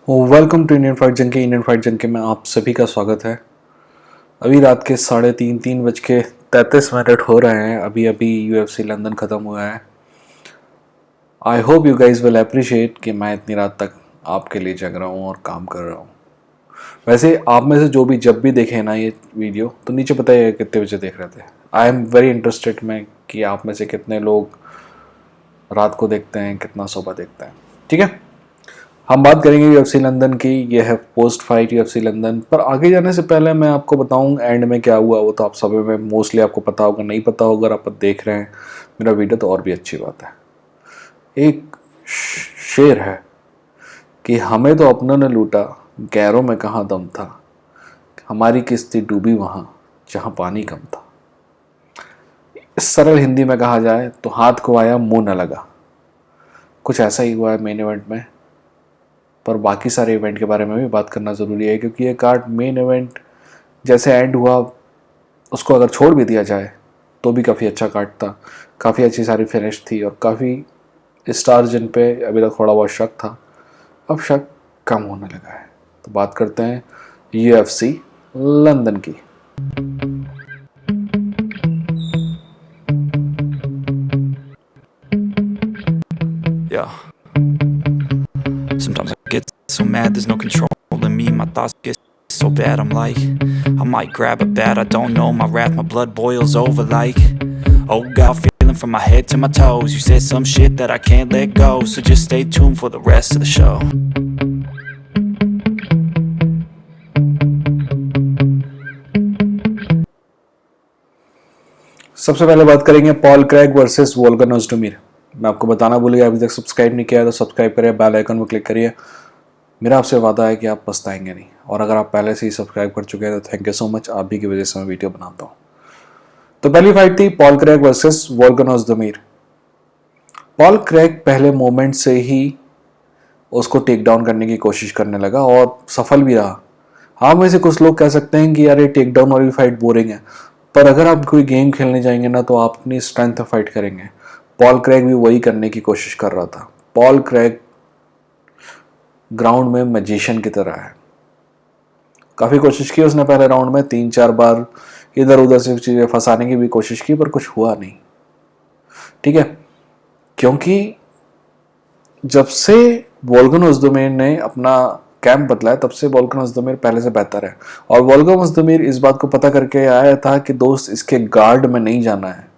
Welcome to Indian fight junkie में आप सभी का स्वागत है। अभी रात के 3:33 हो रहे हैं। अभी अभी यूएफसी लंदन ख़त्म हुआ है। I hope you guys will appreciate कि मैं इतनी रात तक आपके लिए जग रहा हूँ और काम कर रहा हूँ। वैसे आप में से जो भी जब भी देखे ना ये वीडियो तो नीचे बताइए कितने बजे देख रहे थे। आई एम वेरी इंटरेस्टेड में कि आप में से कितने लोग रात को देखते हैं, कितना सुबह देखते हैं। ठीक है, हम बात करेंगे यूएफसी लंदन की। ये है पोस्ट फाइट यूएफसी लंदन। पर आगे जाने से पहले मैं आपको बताऊं एंड में क्या हुआ। वो तो आप सभी में मोस्टली आपको पता होगा, नहीं पता होगा अगर आप देख रहे हैं मेरा वीडियो तो और भी अच्छी बात है। एक शेर है कि हमें तो अपनों ने लूटा, गैरों में कहाँ दम था, हमारी किस्ती डूबी वहाँ जहाँ पानी कम था। इस सरल हिंदी में कहा जाए तो हाथ को आया मुंह न लगा। कुछ ऐसा ही हुआ है मेन इवेंट में। पर बाकी सारे इवेंट के बारे में भी बात करना ज़रूरी है, क्योंकि ये कार्ड मेन इवेंट जैसे एंड हुआ उसको अगर छोड़ भी दिया जाए तो भी काफ़ी अच्छा कार्ड था। काफ़ी अच्छी सारी फिनिश थी और काफ़ी स्टार जिन पे अभी तक थोड़ा बहुत शक था, अब शक कम होने लगा है। तो बात करते हैं यूएफसी लंदन की। Yeah. Sometimes I get so mad, there's no control in me. My thoughts get so bad, I'm like, I might grab a bat, I don't know. My wrath, my blood boils over like, oh God, feeling from my head to my toes. You said some shit that I can't let go, so just stay tuned for the rest of the show. सबसे पहले बात करेंगे Paul Craig versus Volkan ओज़्डोमिर। मैं आपको बताना भूल गया, अभी तक सब्सक्राइब नहीं किया है तो सब्सक्राइब करिए, बेल आइकन पर क्लिक करिए। मेरा आपसे वादा है कि आप पछताएंगे नहीं, और अगर आप पहले से ही सब्सक्राइब कर चुके हैं तो थैंक यू सो मच। आप भी की वजह से मैं वीडियो बनाता हूँ। तो पहली फाइट थी Paul Craig versus Volkan Oezdemir. Paul Craig पहले मोमेंट से ही उसको टेक डाउन करने की कोशिश करने लगा और सफल भी रहा। हाँ, में से कुछ लोग कह सकते हैं कि यार ये टेक डाउन वाली फाइट बोरिंग है, पर अगर आप कोई गेम खेलने जाएंगे ना तो आप अपनी स्ट्रेंथ पे फाइट करेंगे। पॉल क्रैग भी वही करने की कोशिश कर रहा था। पॉल क्रैग ग्राउंड में मैजिशियन की तरह है। काफ़ी कोशिश की उसने पहले राउंड में, 3-4 बार इधर उधर से चीज़ें फंसाने की भी कोशिश की, पर कुछ हुआ नहीं। ठीक है, क्योंकि जब से वोल्गन ओज़्डोमिर ने अपना कैंप बदला है तब से वोल्गन ओज़्डोमिर पहले से बेहतर है। और वोल्गन ओज़्डोमिर इस बात को पता करके आया था कि दोस्त इसके गार्ड में नहीं जाना है।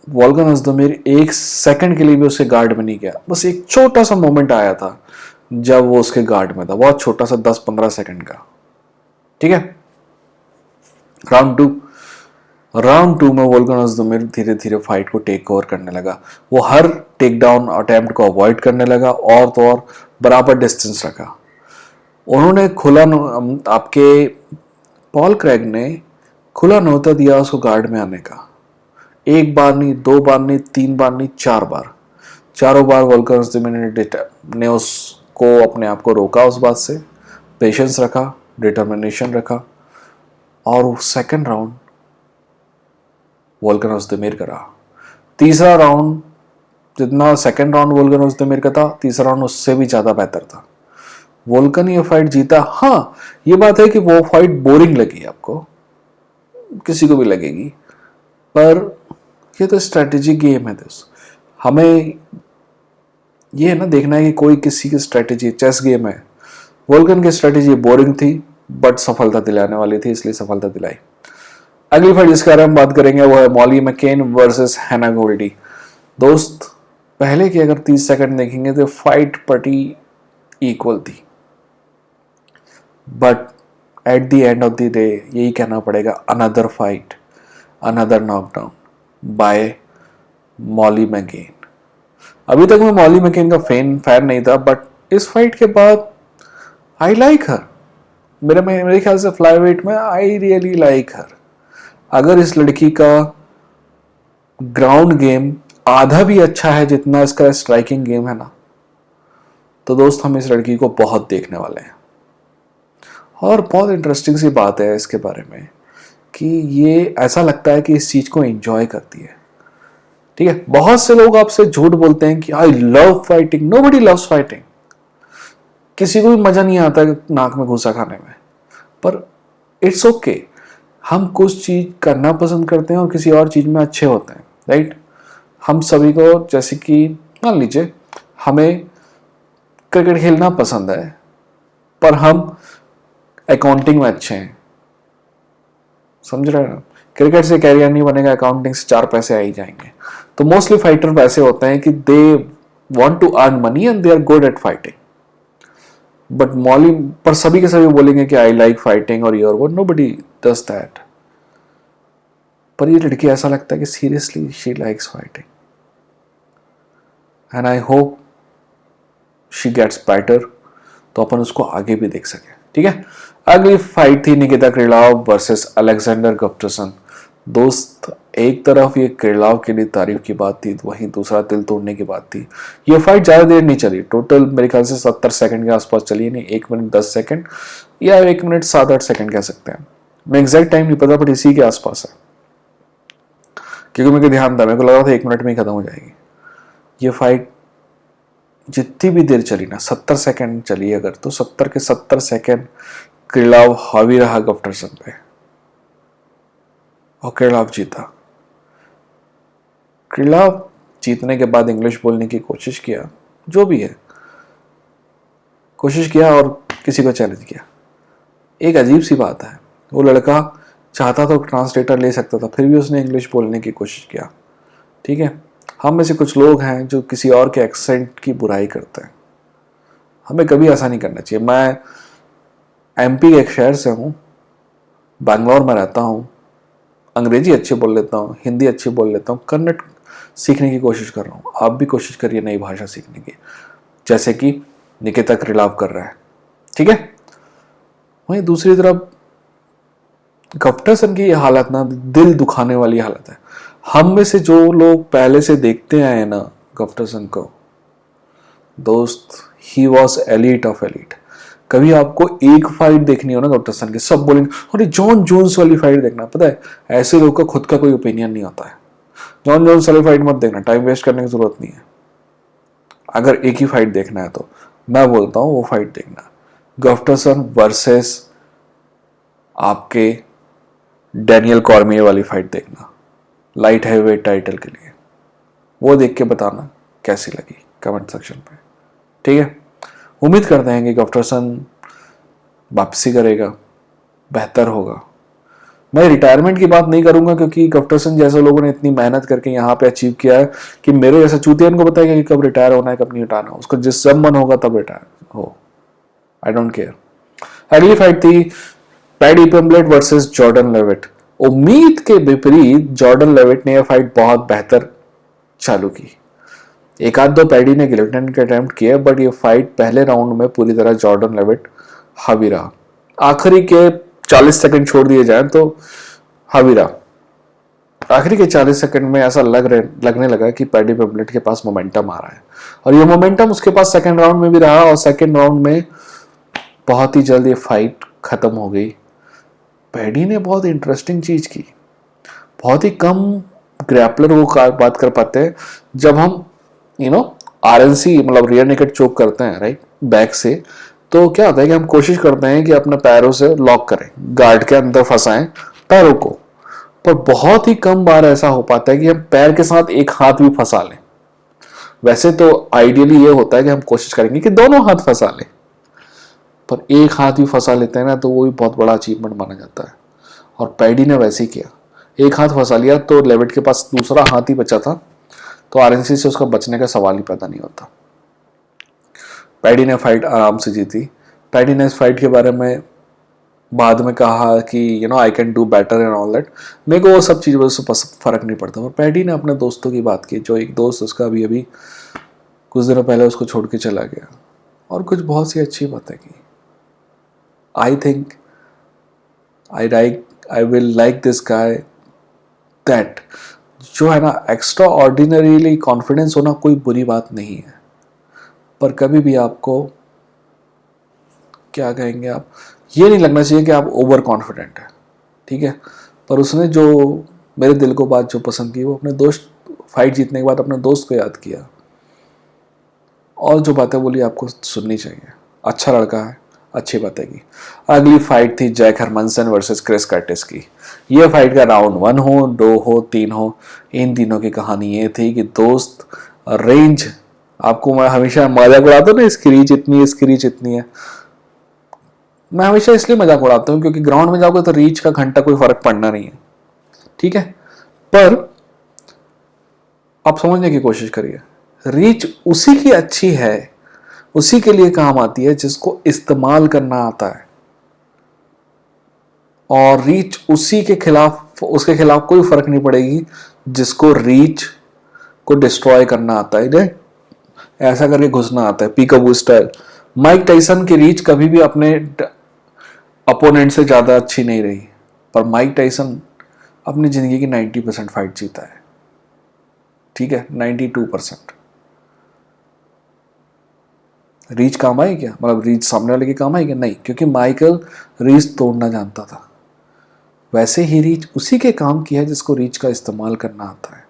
वोल्गन ओज़्डोमिर एक सेकंड के लिए भी उसके गार्ड में नहीं गया। बस एक छोटा सा मोमेंट आया था जब वो उसके गार्ड में था, बहुत छोटा सा, 10-15 सेकंड का। ठीक है, राउंड टू में वोल्गन ओज़्डोमिर धीरे धीरे फाइट को टेक ओवर करने लगा। वो हर टेक डाउन अटेम्प्ट को अवॉइड करने लगा और तो और बराबर डिस्टेंस रखा। उन्होंने आपके पॉल क्रैग ने खुला न्योता दिया उसको गार्ड में आने का। एक बार नहीं, 2 बार नहीं, 3 बार नहीं, 4 बार। चारों बार वोल्गन ओज़्डोमिर ने उसको अपने आप को रोका, उस बात से पेशेंस रखा, डिटर्मिनेशन रखा, और सेकंड राउंड वोल्गन ओज़्डोमिर का रहा। तीसरा राउंड जितना सेकंड राउंड वोल्गन ओज़्डोमिर का था, तीसरा राउंड उससे भी ज़्यादा बेहतर था। वोल्गन ये फाइट जीता। हाँ, ये बात है कि वो फाइट बोरिंग लगी आपको, किसी को भी लगेगी, पर ये तो स्ट्रैटेजी गेम है। हमें ये ना देखना है कि कोई किसी की स्ट्रैटेजी, चेस गेम है। वोल्गन की स्ट्रैटेजी बोरिंग थी बट सफलता दिलाने वाली थी, इसलिए सफलता दिलाई। अगली फाइट जिसके बारे में बात करेंगे वो है मॉली मैकेन वर्सेस हैना गोल्डी। दोस्त, पहले के अगर 30 सेकंड देखेंगे तो फाइट पटी इक्वल थी, but at the end of the day यही कहना पड़ेगा, another fight, another knockdown by Molly McCann. अभी तक मैं मॉली मैकेन का फैन नहीं था, बट इस फाइट के बाद आई लाइक हर। मेरे ख्याल से फ्लाईवेट में आई रियली लाइक हर। अगर इस लड़की का ग्राउंड गेम आधा भी अच्छा है जितना इसका स्ट्राइकिंग गेम है ना, तो दोस्त हम इस लड़की को बहुत देखने वाले हैं। और बहुत इंटरेस्टिंग सी बात है इसके बारे में कि ये ऐसा लगता है कि इस चीज़ को एंजॉय करती है। ठीक है, बहुत से लोग आपसे झूठ बोलते हैं कि I love fighting. Nobody loves fighting. किसी को भी मज़ा नहीं आता नाक में घुसा खाने में, पर इट्स ओके। हम कुछ चीज़ करना पसंद करते हैं और किसी और चीज़ में अच्छे होते हैं, राइट। हम सभी को, जैसे कि मान लीजिए हमें क्रिकेट खेलना पसंद है पर हम अकाउंटिंग में अच्छे हैं, समझ रहे हैं। क्रिकेट से कैरियर नहीं बनेगा, अकाउंटिंग से 4 पैसे आ ही जाएंगे। तो मोस्टली फाइटर वैसे होते हैं कि they want to earn money and they are good at fighting, but Molly पर सभी के सभी बोलेंगे कि आई लाइक फाइटिंग और योर वो, नोबडी डज दैट। पर ये लड़की ऐसा लगता है कि seriously she likes fighting and I hope she gets better, तो अपन उसको आगे भी देख सके, ठीक है। अगली फाइट थी निकिता क्रिलाव वर्सेस अलेक्जेंडर गफ्टरसन। दोस्त, एक तरफ ये क्रिलाव के लिए तारीफ की बात थी, वहीं दूसरा दिल तोड़ने की बात थी। ये फाइट ज़्यादा देर नहीं चली, टोटल मेरे ख्याल से 70 सेकंड के आसपास चली, नहीं 1 मिनट 10 सेकंड या 1 मिनट 7-8 सेकंड कह सकते हैं। मैं एग्जैक्ट टाइम नहीं पता, बट इसी के आसपास है, क्योंकि मेरे को ध्यान था, मेरे को लगा था 1 मिनट में ही खत्म हो जाएगी। ये फाइट जितनी भी देर चली ना, 70 सेकंड चली अगर, तो 70 के 70 सेकंड क्रिलाव हावी रहा गफ्टरसन पे और क्रिलाव जीता। क्रिलाव जीतने के बाद इंग्लिश बोलने की कोशिश किया, जो भी है कोशिश किया, और किसी को चैलेंज किया। एक अजीब सी बात है, वो लड़का चाहता तो ट्रांसलेटर ले सकता था, फिर भी उसने इंग्लिश बोलने की कोशिश किया, ठीक है। हम में से कुछ लोग हैं जो किसी और के एक्सेंट की बुराई करते हैं, हमें कभी ऐसा नहीं करना चाहिए। मैं एमपी के एक शहर से हूँ, बैंगलोर में रहता हूँ, अंग्रेजी अच्छी बोल लेता हूँ, हिंदी अच्छी बोल लेता हूँ, कन्नड़ सीखने की कोशिश कर रहा हूँ। आप भी कोशिश करिए नई भाषा सीखने की, जैसे कि निकिता क्रिलाव कर रहा है, ठीक है। वहीं दूसरी तरफ गफ्टरसन की ये हालत ना दिल दुखाने वाली हालत है। हम में से जो लोग पहले से देखते आए हैं ना गफ्टरसन को, दोस्त, he was elite of elite. कभी आपको एक फाइट देखनी हो ना गफ्टरसन की, सब बोलेंगे अरे जॉन जोन्स वाली फाइट देखना। पता है, ऐसे लोग का खुद का कोई ओपिनियन नहीं होता है। जॉन जोन्स वाली फाइट मत देखना, टाइम वेस्ट करने की जरूरत नहीं है। अगर एक ही फाइट देखना है तो मैं बोलता हूँ वो फाइट देखना, गफ्टरसन वर्सेस आपके डैनियल कॉर्मियर वाली फाइट देखना, लाइट हैवीवेट टाइटल के लिए। वो देख के बताना कैसी लगी कमेंट सेक्शन पे, ठीक है। उम्मीद करते हैं कि गफ्टरसन वापसी करेगा, बेहतर होगा। मैं रिटायरमेंट की बात नहीं करूंगा, क्योंकि गफ्टरसन जैसे लोगों ने इतनी मेहनत करके यहाँ पे अचीव किया है कि मेरे जैसा चूतिया इनको बताएगा कि कब रिटायर होना है कब नहीं हटाना, उसको जिस जब मन होगा तब रिटायर हो, आई डोंट केयर। अगली फाइट थी Paddy Pimblett versus Jordan Leavitt. उम्मीद के विपरीत जॉर्डन लेविट ने यह फाइट बहुत बेहतर चालू की। एक आध दो पैडी ने गिलोटिन के अटेम्प्ट किए, बट ये फाइट पहले राउंड में पूरी तरह जॉर्डन लेविट हावी रहा। आखिरी के 40 सेकंड छोड़ दिए जाए तो हावी रहा। आखिरी के 40 सेकंड में ऐसा लगने लगा कि पैडी पिम्बलेट के पास मोमेंटम आ रहा है, और ये मोमेंटम उसके पास सेकंड राउंड में भी रहा, और सेकंड राउंड में बहुत ही जल्द ये फाइट खत्म हो गई। पैडी ने बहुत इंटरेस्टिंग चीज की, बहुत ही कम ग्रैपलर वो बात कर पाते हैं। जब हम आरएनसी मतलब रियर नेकेड चोक करते हैं, राइट, बैक से, तो क्या होता है कि हम कोशिश करते हैं कि अपने पैरों से लॉक करें, गार्ड के अंदर फंसाएं पैरों को, पर बहुत ही कम बार ऐसा हो पाता है कि हम पैर के साथ एक हाथ भी फंसा लें। वैसे तो आइडियली ये होता है कि हम कोशिश करेंगे कि दोनों हाथ फंसा लें, पर एक हाथ भी फंसा लेते हैं ना तो वो भी बहुत बड़ा अचीवमेंट माना जाता है, और पैडी ने वैसे ही किया। एक हाथ फंसा लिया तो लेविट के पास दूसरा हाथ ही बचा था, तो आरएनसी से उसका बचने का सवाल ही पैदा नहीं होता। पैडी ने फाइट आराम से जीती। पैडी ने इस फाइट के बारे में बाद में कहा कि I can do better and all that. मेरे को वो सब चीज़ों से फर्क नहीं पड़ता। और पैडी ने अपने दोस्तों की बात की, जो एक दोस्त उसका अभी कुछ दिनों पहले उसको छोड़ के चला गया, और कुछ बहुत सी अच्छी बातें की। I think I will like this guy, that जो है ना, एक्स्ट्रा ऑर्डिनरीली कॉन्फिडेंस होना कोई बुरी बात नहीं है, पर कभी भी आपको क्या कहेंगे, आप ये नहीं लगना चाहिए कि आप ओवर कॉन्फिडेंट है, ठीक है। पर उसने जो मेरे दिल को बात जो पसंद की, वो अपने दोस्त फाइट जीतने के बाद अपने दोस्त को याद किया, और जो बातें बोली आपको सुननी चाहिए। अच्छा लड़का है, अच्छी बातेगी। अगली फाइट थी जैक हरमनसन वर्सेस क्रिस कर्टिस की। ये फाइट का राउंड 1 हो, 2 हो, 3 हो, इन तीनों की कहानी ये थी कि दोस्त रेंज, आपको मैं हमेशा मजाक उड़ाता हूँ ना, इसकी रीच इतनी है, इसकी रीच इतनी है। मैं हमेशा इसलिए मजाक उड़ाता हूँ क्योंकि ग्राउंड में जाओगे तो रीच का घंटा कोई फर्क पड़ना नहीं है, ठीक है। पर आप समझने की कोशिश करिए, रीच उसी की अच्छी है, उसी के लिए काम आती है जिसको इस्तेमाल करना आता है। और रीच उसी के खिलाफ, उसके खिलाफ कोई फर्क नहीं पड़ेगी जिसको रीच को डिस्ट्रॉय करना आता है, ऐसा करके घुसना आता है, पीकाबू स्टाइल। माइक टाइसन की रीच कभी भी अपने अपोनेंट से ज्यादा अच्छी नहीं रही, पर माइक टाइसन अपनी जिंदगी की 90% फाइट जीता है, ठीक है, 92%। रीच काम आई क्या, मतलब रीच सामने वाले के काम आई क्या? नहीं, क्योंकि माइकल रीच तोड़ना जानता था। वैसे ही रीच उसी के काम की है जिसको रीच का इस्तेमाल करना आता है।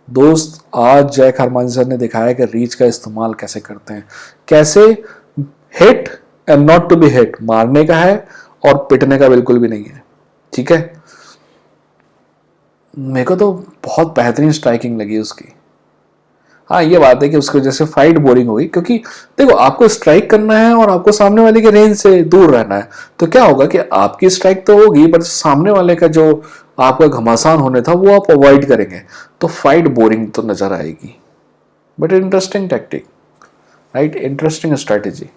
दोस्त, आज जैक हरमनसन ने दिखाया कि रीच का इस्तेमाल कैसे करते हैं, कैसे hit and not to be hit, मारने का है और पिटने का बिल्कुल भी नहीं है, ठीक है। मेरे को तो बहुत बेहतरीन स्ट्राइकिंग लगी उसकी। हाँ, ये बात है कि उसकी वजह से फाइट बोरिंग हुई, क्योंकि देखो, आपको स्ट्राइक करना है और आपको सामने वाले के रेंज से दूर रहना है, तो क्या होगा कि आपकी स्ट्राइक तो होगी पर सामने वाले का जो आपका घमासान होने था वो आप अवॉइड करेंगे, तो फाइट बोरिंग तो नजर आएगी। But interesting tactic, right, interesting strategy.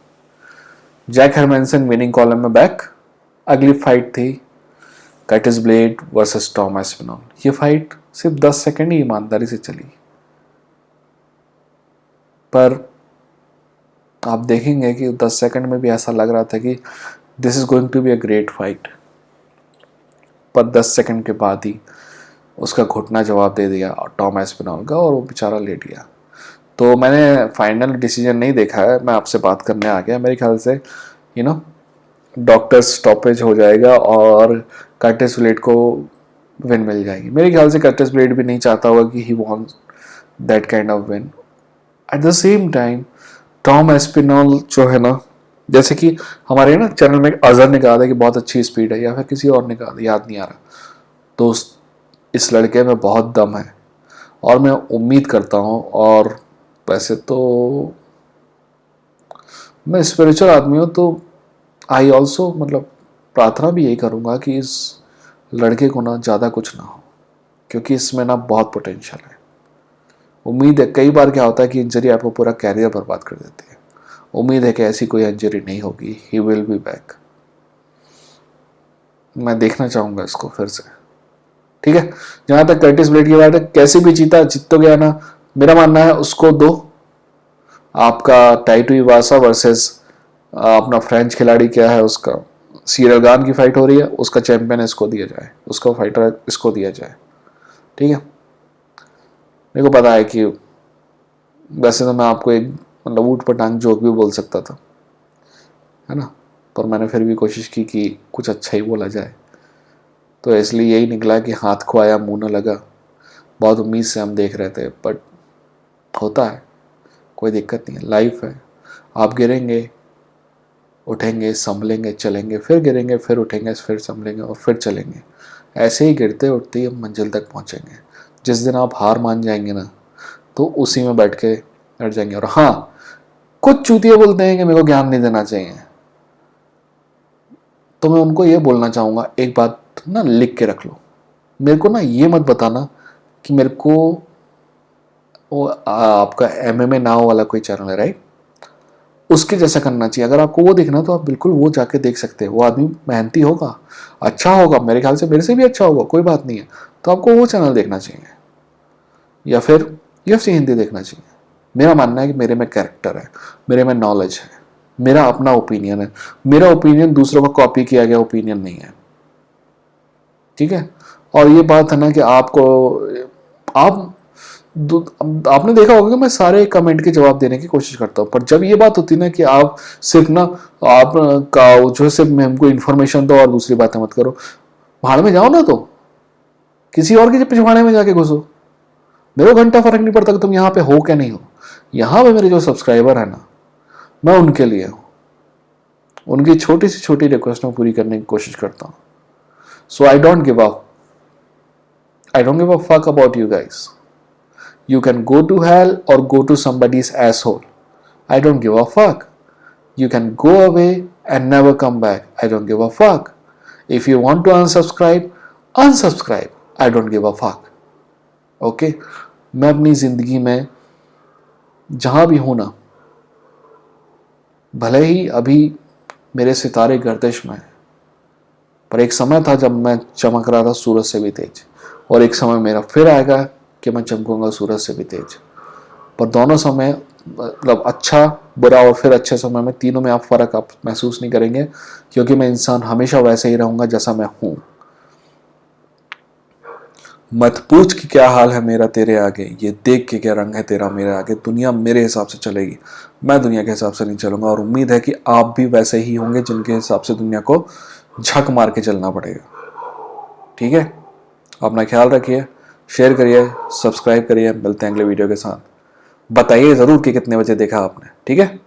Jack Hermansson winning column में बैक। अगली फाइट थी Curtis Blaydes versus Tom Aspinall. ये फाइट सिर्फ 10 सेकंड ही ईमानदारी से चली, पर आप देखेंगे कि 10 सेकंड में भी ऐसा लग रहा था कि this is going to be a great fight, पर 10 सेकंड के बाद ही उसका घुटना जवाब दे दिया और टॉम एस्पिनॉल का, और वो बेचारा लेट गया। तो मैंने फाइनल डिसीजन नहीं देखा है, मैं आपसे बात करने आ गया। मेरे ख्याल से डॉक्टर स्टॉपेज हो जाएगा और कर्टिस ब्लेड को विन मिल जाएगी। मेरे ख्याल से कर्टिस ब्लेड भी नहीं चाहता होगा कि he wants that kind of win. At the same time Tom Aspinall जो है ना, जैसे कि हमारे ना चैनल में अजहर ने कहा था कि बहुत अच्छी स्पीड है, या फिर किसी और ने कहा था, याद नहीं आ रहा। दोस्त, इस लड़के में बहुत दम है और मैं उम्मीद करता हूँ, और वैसे तो मैं स्पिरिचुअल आदमी हूँ, तो आई ऑल्सो मतलब प्रार्थना भी यही करूँगा कि इस लड़के को ना ज़्यादा कुछ ना हो, क्योंकि इसमें ना बहुत पोटेंशियल है। उम्मीद है, कई बार क्या होता है कि इंजरी आपको पूरा कैरियर बर्बाद कर देती है। उम्मीद है कि ऐसी कोई इंजरी नहीं होगी, ही विल बी बैक। मैं देखना चाहूँगा इसको फिर से, ठीक है। जहाँ तक कर्टिस ब्लेड की बात है, कैसे भी जीता, जीत तो गया ना, मेरा मानना है उसको दो। आपका टाइटू इवासा वर्सेस अपना फ्रेंच खिलाड़ी क्या है उसका, सीरल गान की फाइट हो रही है, उसका चैंपियन इसको दिया जाए, उसका फाइटर इसको दिया जाए, ठीक है। मेरे को पता है कि वैसे तो मैं आपको एक मतलब ऊट पटांग जोक भी बोल सकता था, है ना, पर मैंने फिर भी कोशिश की कि कुछ अच्छा ही बोला जाए, तो इसलिए यही निकला कि हाथ को आया मुंह न लगा। बहुत उम्मीद से हम देख रहे थे, बट होता है, कोई दिक्कत नहीं है, लाइफ है। आप गिरेंगे, उठेंगे, संभलेंगे, चलेंगे, फिर गिरेंगे, फिर उठेंगे, फिर संभलेंगे और फिर चलेंगे। ऐसे ही गिरते उठते ही हम मंजिल तक पहुंचेंगे। जिस दिन आप हार मान जाएंगे ना, तो उसी में बैठ के बैठ जाएंगे। और हाँ, कुछ चूतिया बोलते हैं कि मेरे को ज्ञान नहीं देना चाहिए, तो मैं उनको ये बोलना चाहूँगा, एक बात ना लिख के रख लो। मेरे को ना ये मत बताना कि मेरे को वो आपका MMA नाव वाला कोई चैनल है, राइट, उसके जैसा करना चाहिए। अगर आपको वो देखना तो आप बिल्कुल वो जाके देख सकते हैं। वो आदमी मेहनती होगा, अच्छा होगा, मेरे ख्याल से मेरे से भी अच्छा होगा, कोई बात नहीं है, तो आपको वो चैनल देखना चाहिए, या फिर UFC हिंदी देखना चाहिए। मेरा मानना है कि मेरे में कैरेक्टर है, मेरे में नॉलेज है, मेरा अपना ओपिनियन है। मेरा ओपिनियन दूसरों का कॉपी किया गया ओपिनियन नहीं है, ठीक है। और ये बात है ना कि आप आपने देखा होगा कि मैं सारे कमेंट के जवाब देने की कोशिश करता हूँ, पर जब ये बात होती है ना कि आप सिर्फ ना आप का जो है सिर्फ हमको इन्फॉर्मेशन दो और दूसरी बातें मत करो, भाड़ में जाओ ना, तो किसी और के पिछवाड़े में जाके घुसो। मेरे को घंटा फर्क नहीं पड़ता कि तुम यहाँ पे हो क्या नहीं हो। यहाँ पे मेरे जो सब्सक्राइबर है ना, मैं उनके लिए हूँ, उनकी छोटी से छोटी रिक्वेस्ट में पूरी करने की कोशिश करता हूँ. So I don't give up. I don't give a fuck about you guys. You can go to hell or go to somebody's asshole. I don't give a fuck. You can go away and never come back. I don't give a fuck. If you want to unsubscribe, unsubscribe. I don't give a fuck. Okay? मैं अपनी ज़िंदगी में जहाँ भी हूँ ना, भले ही अभी मेरे सितारे गर्दिश में हैं, पर एक समय था जब मैं चमक रहा था सूरज से भी तेज, और एक समय मेरा फिर आएगा कि मैं चमकूंगा सूरज से भी तेज. पर दोनों समय, मतलब अच्छा, बुरा और फिर अच्छे समय में, तीनों में आप फ़र्क आप महसूस नहीं करेंगे, क्योंकि मैं इंसान हमेशा वैसे ही रहूँगा जैसा मैं हूँ. मत पूछ कि क्या हाल है मेरा तेरे आगे, ये देख के क्या रंग है तेरा मेरे आगे. दुनिया मेरे हिसाब से चलेगी, मैं दुनिया के हिसाब से नहीं चलूँगा. और उम्मीद है कि आप भी वैसे ही होंगे जिनके हिसाब से दुनिया को झक मार के चलना पड़ेगा. ठीक है? अपना ख्याल रखिए, शेयर करिए, सब्सक्राइब करिए. मिलते हैं अगले वीडियो के साथ. बताइए ज़रूर कि कितने बजे देखा आपने. ठीक है?